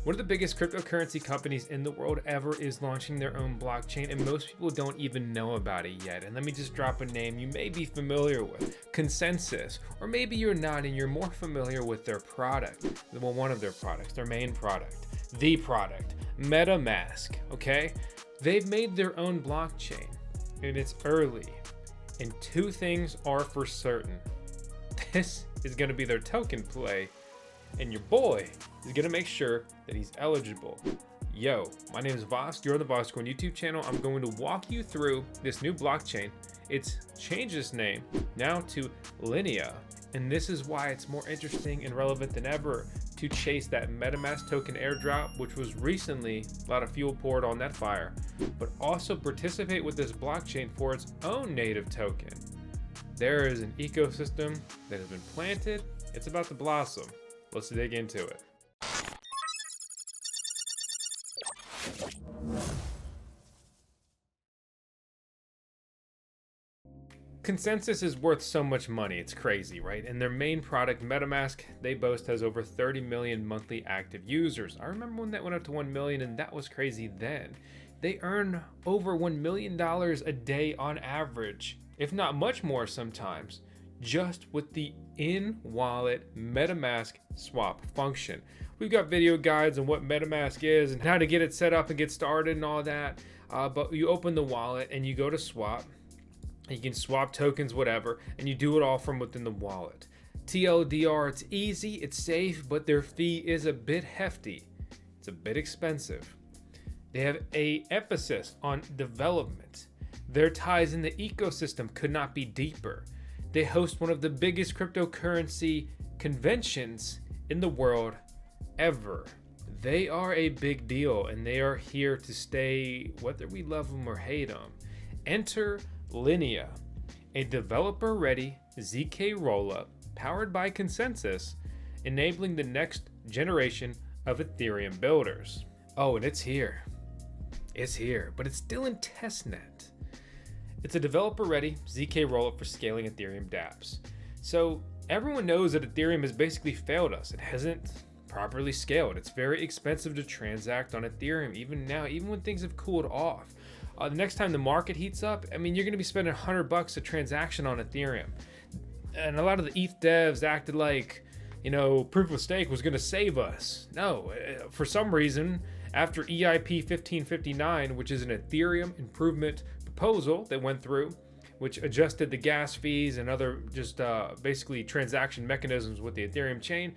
One of the biggest cryptocurrency companies in the world ever is launching their own blockchain, and most people don't even know about it yet. And let me just drop a name you may be familiar with, ConsenSys, or maybe you're not and you're more familiar with their product. Well, one of their products, their main product, the product, Metamask, okay? They've made their own blockchain and it's early, and two things are for certain. This is gonna be their token play, and your boy is gonna make sure that he's eligible. Yo, my name is Vosk, you're on the VoskCoin YouTube channel. I'm going to walk you through this new blockchain. It's changed its name now to Linea, and this is why it's more interesting and relevant than ever to chase that Metamask token airdrop, which was recently a lot of fuel poured on that fire, but also participate with this blockchain for its own native token. There is an ecosystem that has been planted. It's about to blossom. Let's dig into it. ConsenSys is worth so much money, it's crazy, right? And their main product, Metamask, they boast has over 30 million monthly active users. I remember when that went up to 1 million, and that was crazy then. They earn over $1 million a day on average, if not much more sometimes, just with the in-wallet Metamask swap function. We've got video guides on what Metamask is and how to get it set up and get started and all that. But you open the wallet and you go to swap. You can swap tokens, whatever, and you do it all from within the wallet. TLDR, it's easy, it's safe, but their fee is a bit hefty. It's a bit expensive. They have an emphasis on development. Their ties in the ecosystem could not be deeper. They host one of the biggest cryptocurrency conventions in the world ever. They are a big deal, and they are here to stay, whether we love them or hate them. Enter Linea, a developer-ready ZK rollup powered by ConsenSys, enabling the next generation of Ethereum builders. Oh, and it's here. It's here, but it's still in testnet. It's a developer-ready ZK rollup for scaling Ethereum dApps. So everyone knows that Ethereum has basically failed us. It hasn't properly scaled. It's very expensive to transact on Ethereum, even now, even when things have cooled off. The next time the market heats up, I mean, you're gonna be spending $100 a transaction on Ethereum. And a lot of the ETH devs acted like, you know, proof of stake was gonna save us. No, for some reason, after EIP 1559, which is an Ethereum improvement proposal that went through, which adjusted the gas fees and other just basically transaction mechanisms with the Ethereum chain,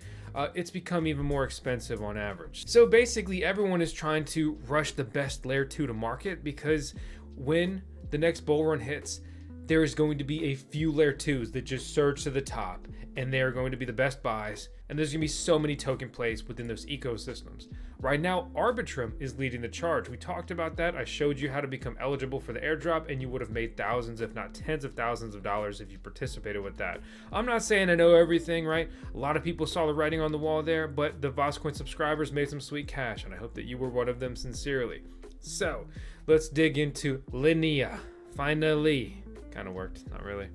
it's become even more expensive on average. So basically everyone is trying to rush the best layer 2 to market, because when the next bull run hits, there is going to be a few layer 2s that just surge to the top, and they are going to be the best buys, and there's going to be so many token plays within those ecosystems. Right now, Arbitrum is leading the charge. We talked about that. I showed you how to become eligible for the airdrop, and you would have made thousands, if not tens of thousands of dollars if you participated with that. I'm not saying I know everything, right? A lot of people saw the writing on the wall there, but the VoskCoin subscribers made some sweet cash, and I hope that you were one of them sincerely. So let's dig into Linea. Finally. Kind of worked, not really.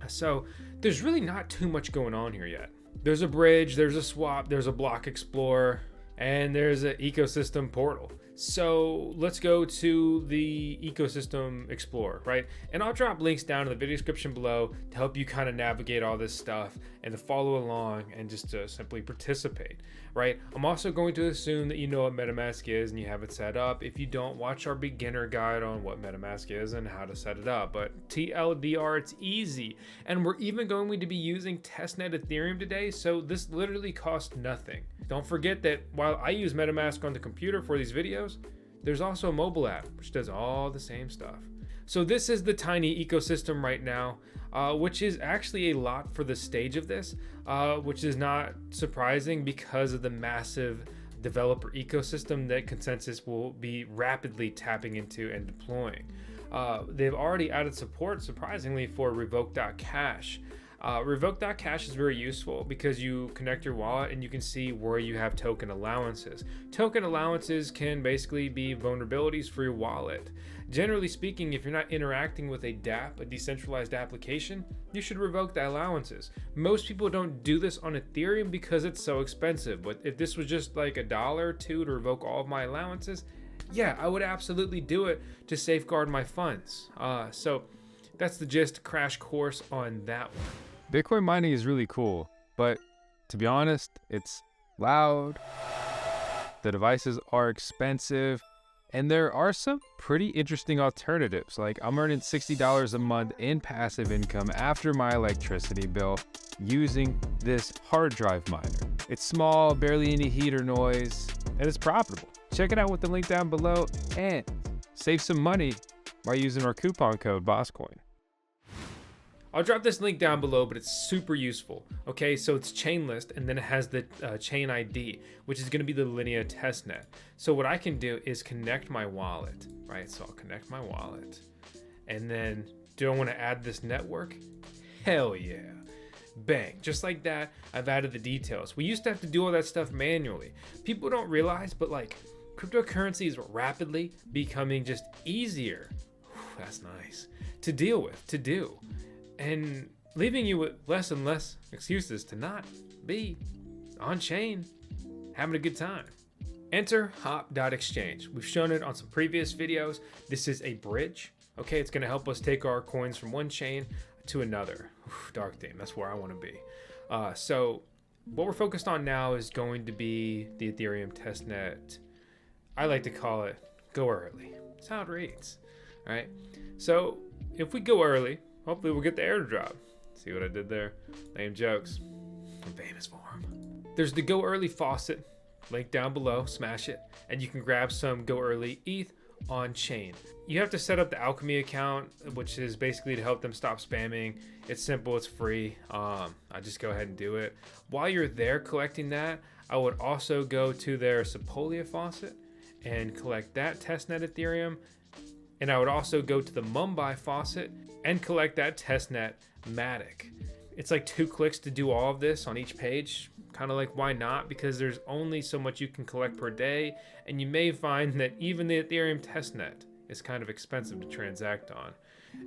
So there's really not too much going on here yet. There's a bridge, there's a swap, there's a block explorer, and there's an ecosystem portal. So let's go to the ecosystem explorer, right? And I'll drop links down in the video description below to help you kind of navigate all this stuff and to follow along and just to simply participate, right? I'm also going to assume that you know what MetaMask is and you have it set up. If you don't, watch our beginner guide on what MetaMask is and how to set it up. But TLDR, it's easy. And we're even going to be using Testnet Ethereum today, so this literally costs nothing. Don't forget that while I use MetaMask on the computer for these videos, there's also a mobile app which does all the same stuff. So this is the tiny ecosystem right now, which is actually a lot for the stage of this, which is not surprising because of the massive developer ecosystem that ConsenSys will be rapidly tapping into and deploying. They've already added support, surprisingly, for revoke.cash. Revoke.cash is very useful because you connect your wallet and you can see where you have token allowances. Token allowances can basically be vulnerabilities for your wallet. Generally speaking, if you're not interacting with a DApp, a decentralized application, you should revoke the allowances. Most people don't do this on Ethereum because it's so expensive, but if this was just like $1 or $2 to revoke all of my allowances, yeah, I would absolutely do it to safeguard my funds. So that's the gist, crash course on that one. Bitcoin mining is really cool, but to be honest, it's loud, the devices are expensive, and there are some pretty interesting alternatives. Like I'm earning $60 a month in passive income after my electricity bill using this hard drive miner. It's small, barely any heat or noise, and it's profitable. Check it out with the link down below and save some money by using our coupon code VoskCoin. I'll drop this link down below, but it's super useful. Okay, so it's chain list, and then it has the chain ID, which is going to be the Linea testnet. So what I can do is connect my wallet, right? So I'll connect my wallet, and then do I want to add this network? Hell yeah. Bang, just like that, I've added the details. We used to have to do all that stuff manually. People don't realize, but like cryptocurrency is rapidly becoming just easier. Whew, that's nice to deal with, to do. And leaving you with less and less excuses to not be on chain, having a good time. Enter hop.exchange. We've shown it on some previous videos. This is a bridge. Okay, it's gonna help us take our coins from one chain to another. Oof, dark theme, that's where I wanna be. So what we're focused on now is going to be the Ethereum testnet. I like to call it go early. That's how it reads, all right? So if we go early, hopefully we'll get the airdrop. See what I did there? Lame jokes. I'm famous for them. There's the Go Early faucet, link down below, smash it, and you can grab some Go Early ETH on chain. You have to set up the Alchemy account, which is basically to help them stop spamming. It's simple, it's free. I just go ahead and do it. While you're there collecting that, I would also go to their Sepolia faucet and collect that testnet Ethereum. And I would also go to the Mumbai faucet and collect that testnet Matic. It's like 2 clicks to do all of this on each page. Kind of like, why not? Because there's only so much you can collect per day, and you may find that even the Ethereum testnet is kind of expensive to transact on.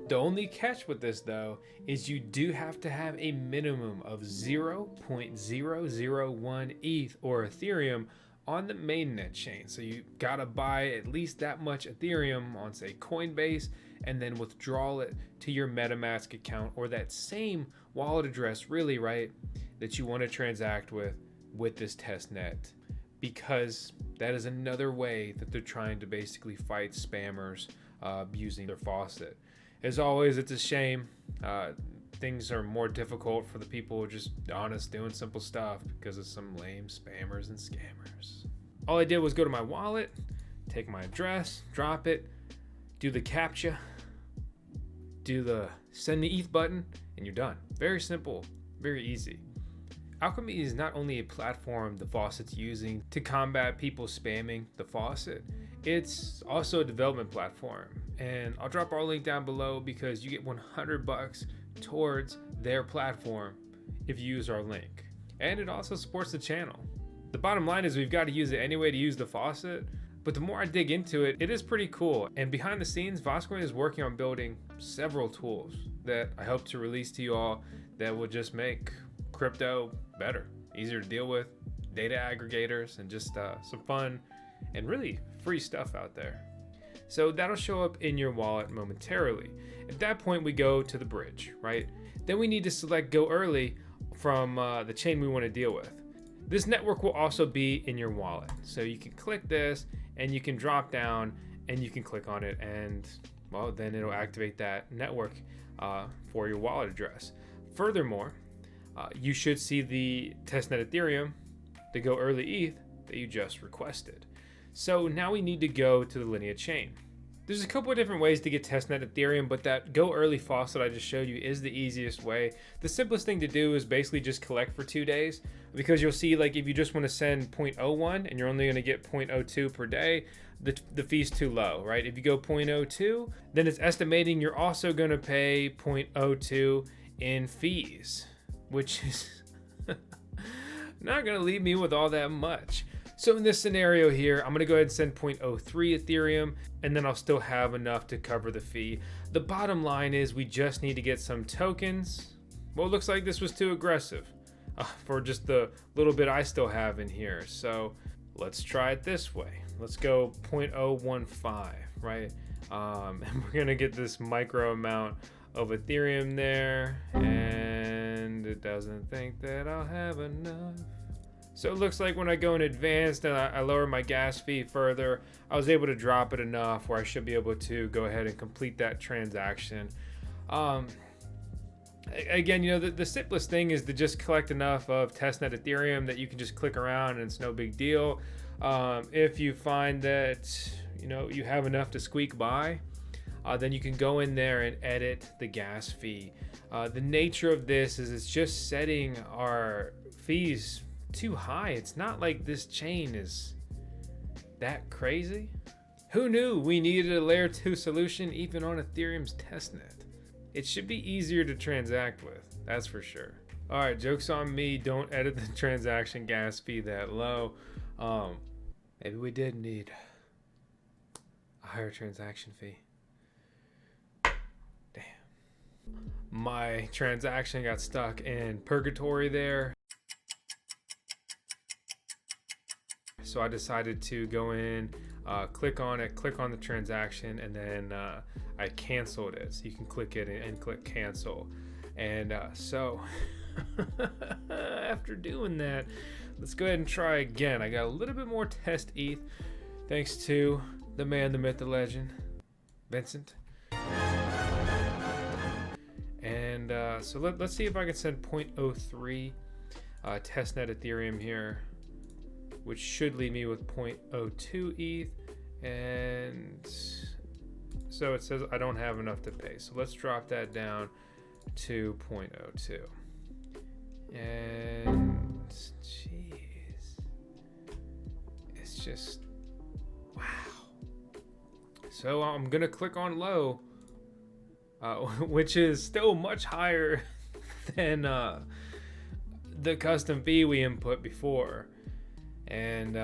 The only catch with this though is you do have to have a minimum of 0.001 ETH or Ethereum on the mainnet chain. So you gotta buy at least that much Ethereum on, say, Coinbase, and then withdraw it to your Metamask account or that same wallet address, really, right, that you want to transact with this testnet, because that is another way that they're trying to basically fight spammers using their faucet. As always, it's a shame. Things are more difficult for the people just honest doing simple stuff because of some lame spammers and scammers. All I did was go to my wallet, take my address, drop it, do the CAPTCHA, do the send the ETH button, and you're done. Very simple, very easy. Alchemy is not only a platform the faucet's using to combat people spamming the faucet, it's also a development platform. And I'll drop our link down below because you get $100 towards their platform if you use our link. And it also supports the channel. The bottom line is we've got to use it anyway to use the faucet, but the more I dig into it, it is pretty cool. And behind the scenes, VoskCoin is working on building several tools that I hope to release to you all that will just make crypto better, easier to deal with, data aggregators, and just some fun and really free stuff out there. So that'll show up in your wallet momentarily. At that point, we go to the bridge, right? Then we need to select Go Early from the chain we want to deal with. This network will also be in your wallet. So you can click this and you can drop down and you can click on it, and well, then it'll activate that network for your wallet address. Furthermore, you should see the testnet Ethereum, the Go Early ETH that you just requested. So now we need to go to the Linea chain. There's a couple of different ways to get testnet Ethereum, but that Go Early faucet I just showed you is the easiest way. The simplest thing to do is basically just collect for 2 days, because you'll see, like, if you just want to send 0.01 and you're only going to get 0.02 per day, the fee's too low, right? If you go 0.02, then it's estimating you're also going to pay 0.02 in fees. which is not going to leave me with all that much. So in this scenario here, I'm going to go ahead and send 0.03 Ethereum, and then I'll still have enough to cover the fee. The bottom line is we just need to get some tokens. Well, it looks like this was too aggressive for just the little bit I still have in here. So let's try it this way. Let's go 0.015, right? And we're going to get this micro amount of Ethereum there, and it doesn't think that I'll have enough. So it looks like when I go in advanced and I lower my gas fee further, I was able to drop it enough where I should be able to go ahead and complete that transaction. Again, you know, the simplest thing is to just collect enough of Testnet Ethereum that you can just click around and it's no big deal. If you find that, you know, you have enough to squeak by, then you can go in there and edit the gas fee. The nature of this is it's just setting our fees too high. It's not like this chain is that crazy. Who knew we needed a layer 2 solution even on Ethereum's testnet? It should be easier to transact with, that's for sure. All right, joke's on me. Don't edit the transaction gas fee that low. Maybe we did need a higher transaction fee. Damn. My transaction got stuck in purgatory there. So I decided to go in, click on it, click on the transaction, and then I canceled it. So you can click it and click cancel. And so after doing that, let's go ahead and try again. I got a little bit more test ETH thanks to the man, the myth, the legend, Vincent. And so let's see if I can send 0.03 testnet Ethereum here, which should leave me with 0.02 ETH. And so it says I don't have enough to pay. So let's drop that down to 0.02. And jeez, it's just, wow. So I'm gonna click on low, which is still much higher than the custom fee we input before. And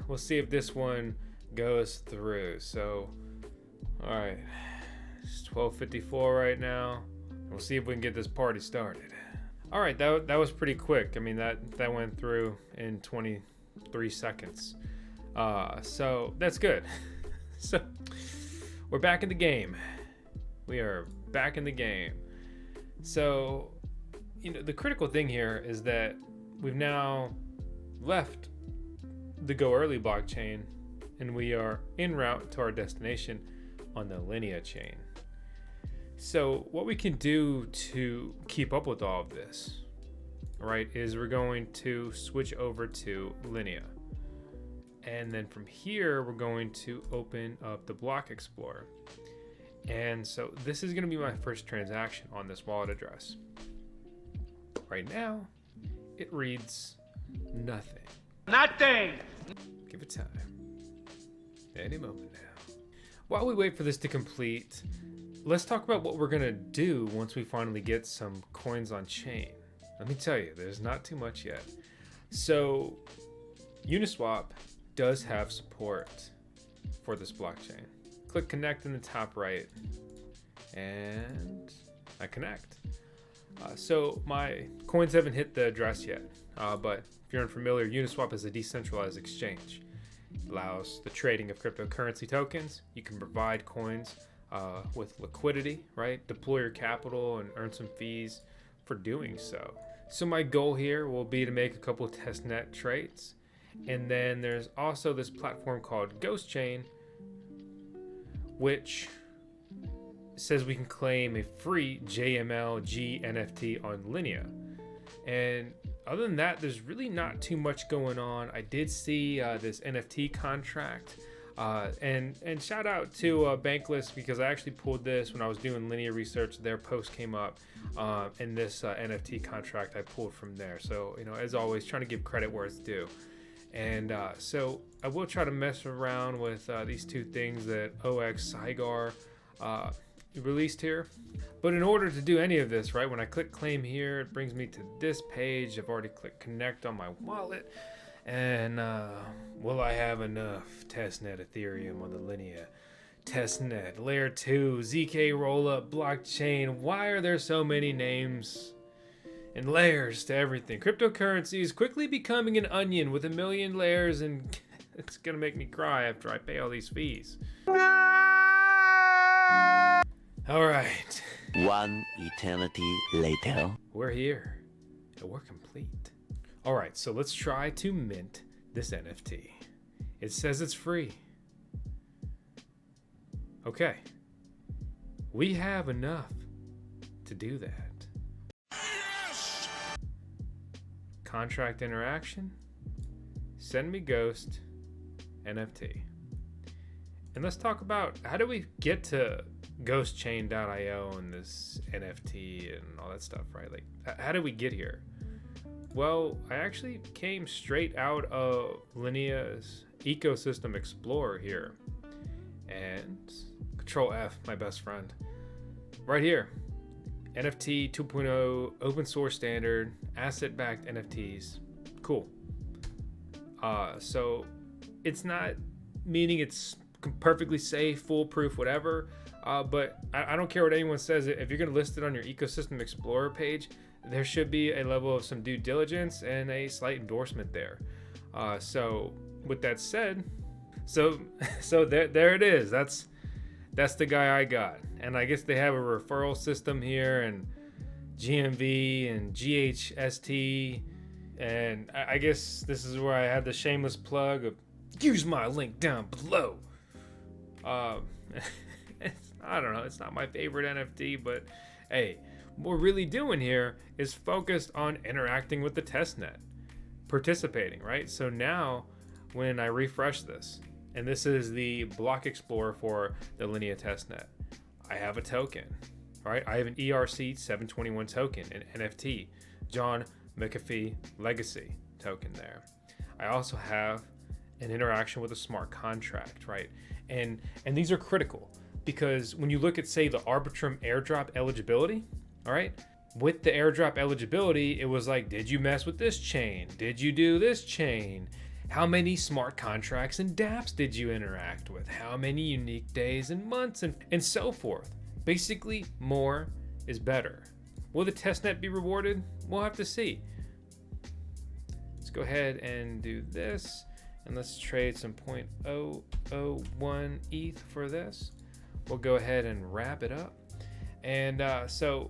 we'll see if this one goes through. So, all right, it's 12:54 right now. We'll see if we can get this party started. All right, that was pretty quick. I mean, that went through in 23 seconds. So that's good. So we're back in the game. We are back in the game. So, you know, the critical thing here is that we've now left the Goerli blockchain and we are en route to our destination on the Linea chain. So what we can do to keep up with all of this, right, is we're going to switch over to Linea. And then from here, we're going to open up the block explorer. And so this is going to be my first transaction on this wallet address. Right now, it reads nothing. Nothing! Give it time. Any moment now. While we wait for this to complete, let's talk about what we're gonna do once we finally get some coins on chain. Let me tell you, there's not too much yet. So UniSwap does have support for this blockchain. Click connect in the top right and I connect. So my coins haven't hit the address yet, but if you're unfamiliar, UniSwap is a decentralized exchange. It allows the trading of cryptocurrency tokens. You can provide coins with liquidity, right? Deploy your capital and earn some fees for doing so. So my goal here will be to make a couple of testnet trades. And then there's also this platform called Ghost, which says we can claim a free JMLG NFT on Linea. And other than that, there's really not too much going on. I did see this NFT contract. And shout out to Bankless, because I actually pulled this when I was doing Linea research. Their post came up, and this NFT contract I pulled from there. So, you know, as always, trying to give credit where it's due. And so I will try to mess around with these two things that OX Saigar released here. But in order to do any of this, right, when I click claim here, it brings me to this page. I've already clicked connect on my wallet. And will I have enough testnet Ethereum on the Linea? Testnet, layer 2, ZK rollup, blockchain. Why are there so many names and layers to everything? Cryptocurrency is quickly becoming an onion with a million layers, and it's gonna make me cry after I pay all these fees. All right. One eternity later. We're here and we're complete. All right, so let's try to mint this NFT. It says it's free. Okay, we have enough to do that. Yes! Contract interaction, send me ghost, NFT. And let's talk about how do we get to ghostchain.io and this NFT and all that stuff, right? Like, how did we get here? Well, I actually came straight out of Linea's ecosystem explorer here. And Control F, my best friend. Right here. NFT 2.0, open source standard, asset-backed NFTs. Cool. So it's not meaning it's perfectly safe, foolproof, whatever. But I don't care what anyone says. If you're going to list it on your ecosystem explorer page, there should be a level of some due diligence and a slight endorsement there. So with that said, so there it is. That's the guy I got. And I guess they have a referral system here, and GMV and GHST. And I guess this is where I had the shameless plug of use my link down below. I don't know. It's not my favorite NFT, but hey, what we're really doing here is focused on interacting with the testnet, participating, right? So now when I refresh this, and this is the block explorer for the Linea testnet, I have a token, right? I have an ERC 721 token, an NFT, John McAfee Legacy token there. I also have an interaction with a smart contract, right? And these are critical because when you look at, say, the Arbitrum airdrop eligibility, all right, with the airdrop eligibility, it was like, did you mess with this chain? Did you do this chain? How many smart contracts and dApps did you interact with? How many unique days and months and so forth? Basically, more is better. Will the testnet be rewarded? We'll have to see. Let's go ahead and do this, and let's trade some 0.001 ETH for this. We'll go ahead and wrap it up. And so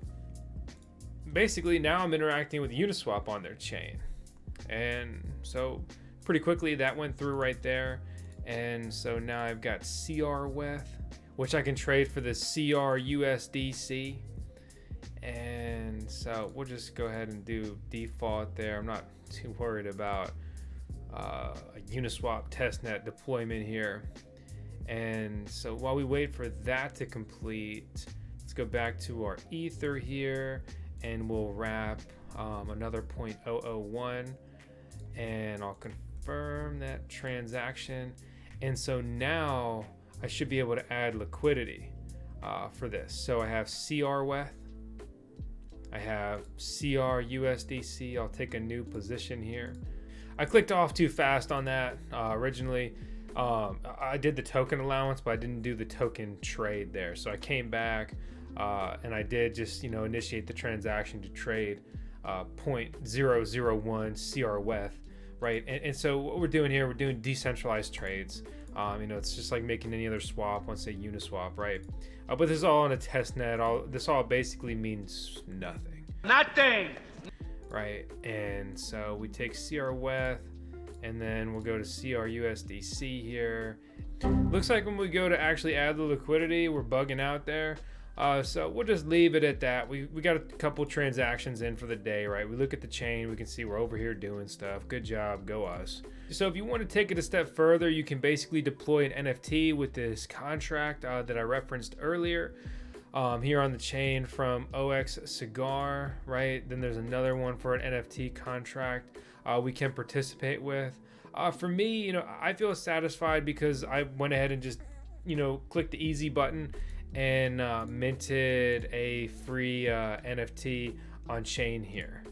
basically now I'm interacting with UniSwap on their chain. And so pretty quickly that went through right there. And so now I've got CR with, which I can trade for the CR USDC. And so we'll just go ahead and do default there. I'm not too worried about a UniSwap testnet deployment here. And so while we wait for that to complete, let's go back to our Ether here, and we'll wrap another 0.001, and I'll confirm that transaction. And so now I should be able to add liquidity for this. So I have CR WETH, I have CR USDC. I'll take a new position here. I clicked off too fast on that originally. I did the token allowance, but I didn't do the token trade there. So I came back and I did just, initiate the transaction to trade 0.001 CR WETH, right? And so what we're doing here, we're doing decentralized trades. It's just like making any other swap on, say, UniSwap, right? But this is all on a test net. This all basically means nothing. Nothing! Right, and so we take CR WETH, and then we'll go to CR USDC here. Looks like when we go to actually add the liquidity, we're bugging out there. So we'll just leave it at that. We got a couple transactions in for the day, right? We look at the chain, we can see we're over here doing stuff. Good job, go us. So if you want to take it a step further, you can basically deploy an NFT with this contract that I referenced earlier. Here on the chain from OX Cigar, right? Then there's another one for an NFT contract we can participate with. For me, I feel satisfied because I went ahead and just, clicked the easy button and minted a free NFT on chain here.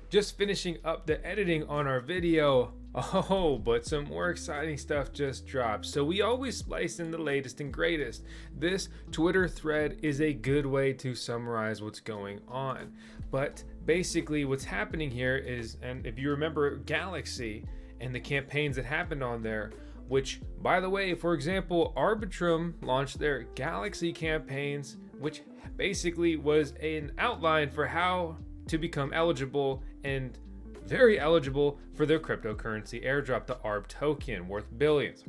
Just finishing up the editing on our video. Oh, but some more exciting stuff just dropped. So we always splice in the latest and greatest. This Twitter thread is a good way to summarize what's going on. But basically what's happening here is, and if you remember Galxe and the campaigns that happened on there, which, by the way, for example, Arbitrum launched their Galxe campaigns, which basically was an outline for how to become eligible and very eligible for their cryptocurrency airdrop, the ARB token worth billions.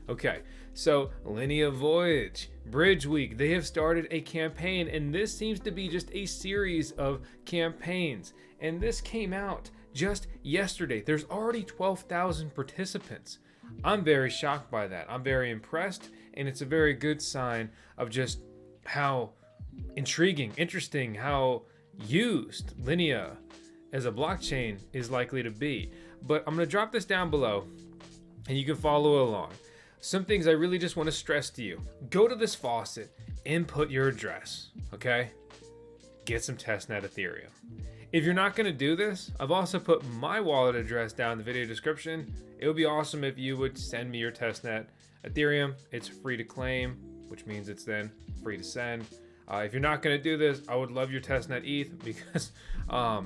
Okay, so Linea Voyage, Bridge Week, they have started a campaign, and this seems to be just a series of campaigns. And this came out just yesterday. There's already 12,000 participants. I'm very shocked by that. I'm very impressed, and it's a very good sign of just how intriguing, interesting, how used Linea as a blockchain is likely to be. But I'm going to drop this down below and you can follow along. Some things I really just want to stress to you. Go to this faucet, input your address, okay? Get some Testnet Ethereum. If you're not going to do this, I've also put my wallet address down in the video description. It would be awesome if you would send me your Testnet Ethereum. It's free to claim, which means it's then free to send. If you're not going to do this, I would love your Testnet ETH because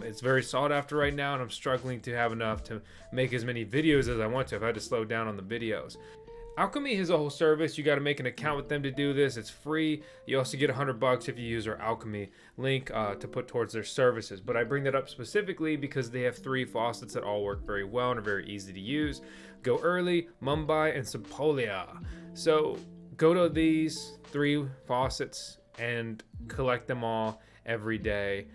it's very sought after right now, and I'm struggling to have enough to make as many videos as I want to. I've had to slow down on the videos. Alchemy has a whole service. You got to make an account with them to do this. It's free. You also get $100 if you use our Alchemy link to put towards their services. But I bring that up specifically because they have 3 faucets that all work very well and are very easy to use: Goerli, Mumbai, and Sapolia. So go to these 3 faucets and collect them all every day.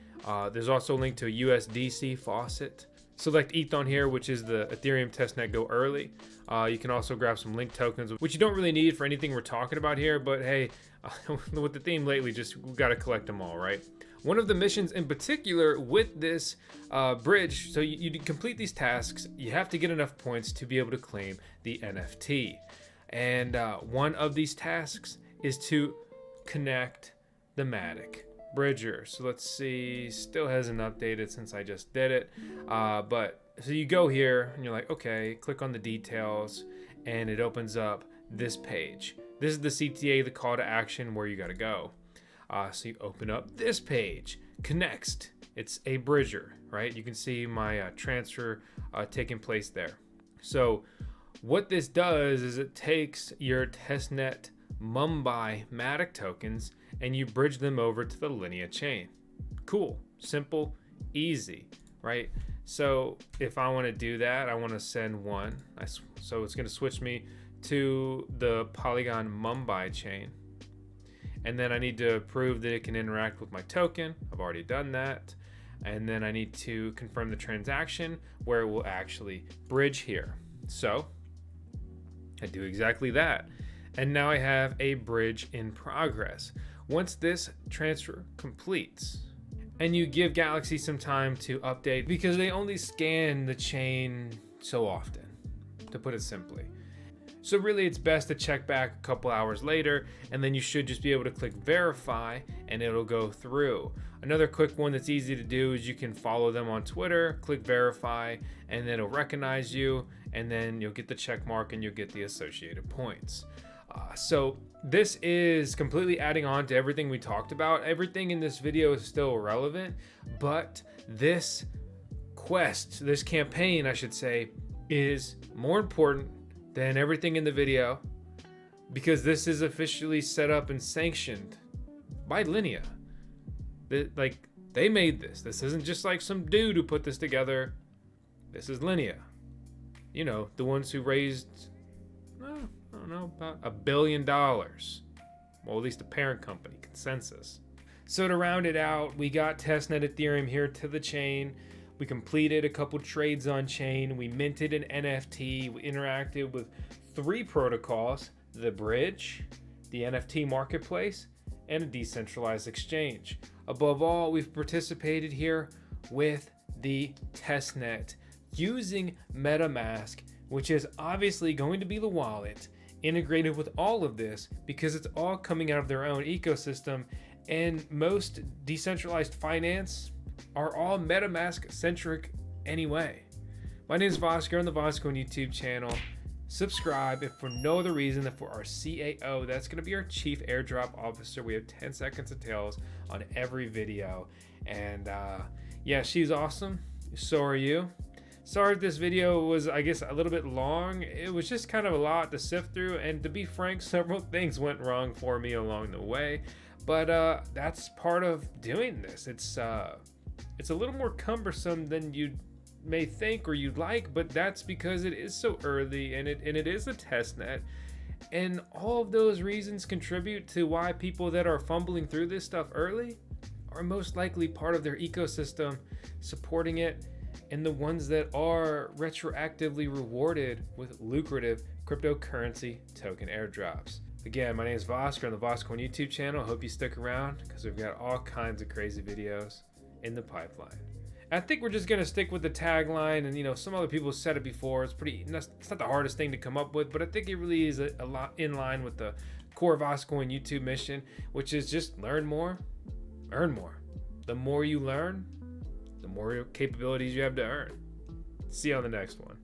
There's also a link to a USDC faucet. Select ETH on here, which is the Ethereum testnet Goerli. You can also grab some link tokens, which you don't really need for anything we're talking about here, but hey, with the theme lately, we got to collect them all, right? One of the missions in particular with this bridge, so you complete these tasks, you have to get enough points to be able to claim the NFT. And one of these tasks is to connect the Matic bridger. So let's see, still hasn't updated since I just did it. But so you go here and you're like, okay, click on the details, and it opens up this page. This is the CTA, the call to action, where you got to go. So you open up this page, connects. It's a bridger, right? You can see my transfer taking place there. So what this does is it takes your testnet Mumbai Matic tokens and you bridge them over to the Linea chain. Cool, simple, easy, right? So if I want to do that, I want to send one. So it's going to switch me to the Polygon Mumbai chain. And then I need to prove that it can interact with my token. I've already done that. And then I need to confirm the transaction where it will actually bridge here. So I do exactly that. And now I have a bridge in progress. Once this transfer completes, and you give Galxe some time to update because they only scan the chain so often, to put it simply. So really it's best to check back a couple hours later, and then you should just be able to click verify and it'll go through. Another quick one that's easy to do is you can follow them on Twitter, click verify, and then it'll recognize you, and then you'll get the check mark and you'll get the associated points. So this is completely adding on to everything we talked about. Everything in this video is still relevant, but this quest, this campaign, I should say, is more important than everything in the video because this is officially set up and sanctioned by Linea. They made this. This isn't just like some dude who put this together. This is Linea. You know, the ones who raised, I don't know, about $1 billion. Well, at least the parent company, ConsenSys. So to round it out, we got Testnet Ethereum here to the chain. We completed a couple trades on chain. We minted an NFT. We interacted with 3 protocols: the bridge, the NFT marketplace, and a decentralized exchange. Above all, we've participated here with the testnet using Metamask, which is obviously going to be the wallet integrated with all of this because it's all coming out of their own ecosystem. And most decentralized finance are all MetaMask centric anyway. My name is Vosk, you're on the VoskCoin YouTube channel. Subscribe if for no other reason than for our CAO. That's going to be our Chief Airdrop Officer. We have 10 seconds of tails on every video. And yeah, she's awesome. So are you. Sorry if this video was, I guess, a little bit long. It was just kind of a lot to sift through. And to be frank, several things went wrong for me along the way. But that's part of doing this. It's a little more cumbersome than you may think or you'd like, but that's because it is so early and it is a testnet, and all of those reasons contribute to why people that are fumbling through this stuff early are most likely part of their ecosystem supporting it, and the ones that are retroactively rewarded with lucrative cryptocurrency token airdrops. Again, my name is Vosk on the VoskCoin YouTube channel. I hope you stick around because we've got all kinds of crazy videos in the pipeline. I think we're just gonna stick with the tagline, and some other people said it before. It's not the hardest thing to come up with, but I think it really is a lot in line with the core VoskCoin YouTube mission, which is just learn more, earn more. The more you learn, the more capabilities you have to earn. See you on the next one.